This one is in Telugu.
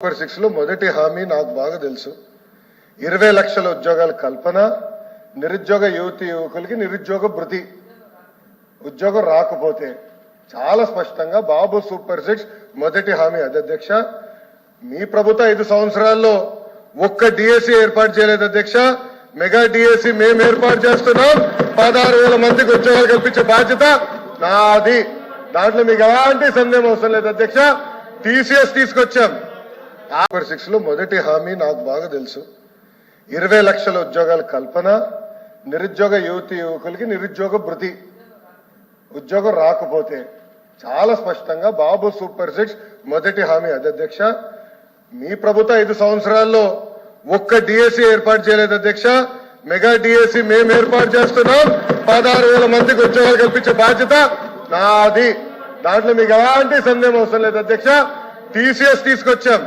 సూపర్ 6 లో మొదటి హామీ నాకు బాగా తెలుసు. 20 లక్షల ఉద్యోగాల కల్పన, నిరుద్యోగ యువతి యువకులకి నిరుద్యోగ భృతి. ఉద్యోగం రాకపోతే చాలా స్పష్టంగా బాబు సూపర్ 6 మొదటి హామీ అది అధ్యక్ష. మీ ప్రభుత్వ 5 సంవత్సరాల్లో ఒక్క డిఎస్సి ఏర్పాటు చేయలేదు అధ్యక్ష. మెగా డిఎస్సి మేము ఏర్పాటు చేస్తున్నాం. 16,000 మందికి ఉద్యోగాలు కల్పించే బాధ్యత నాది. దాంట్లో మీకు ఎలాంటి సందేహం అవసరం లేదు అధ్యక్ష. టీసీఎస్ తీసుకొచ్చాం. సూపర్ 6 లో మొదటి హామీ నాకు బాగా తెలుసు. 20 లక్షల ఉద్యోగాల కల్పన, నిరుద్యోగ యువతి యువకులకి నిరుద్యోగ భృతి. ఉద్యోగం రాకపోతే చాలా స్పష్టంగా బాబు సూపర్ 6 మొదటి హామీ అది అధ్యక్ష. మీ ప్రభుత్వ 5 సంవత్సరాల్లో ఒక్క డిఎస్సి ఏర్పాటు చేయలేదు అధ్యక్ష. మెగా డిఎస్సి మేము ఏర్పాటు చేస్తున్నాం. 16,000 మందికి ఉద్యోగాలు కల్పించే బాధ్యత నాది. దాంట్లో మీకు ఎలాంటి సందేహం అవసరం లేదు అధ్యక్ష. టీసీఎస్ తీసుకొచ్చాం.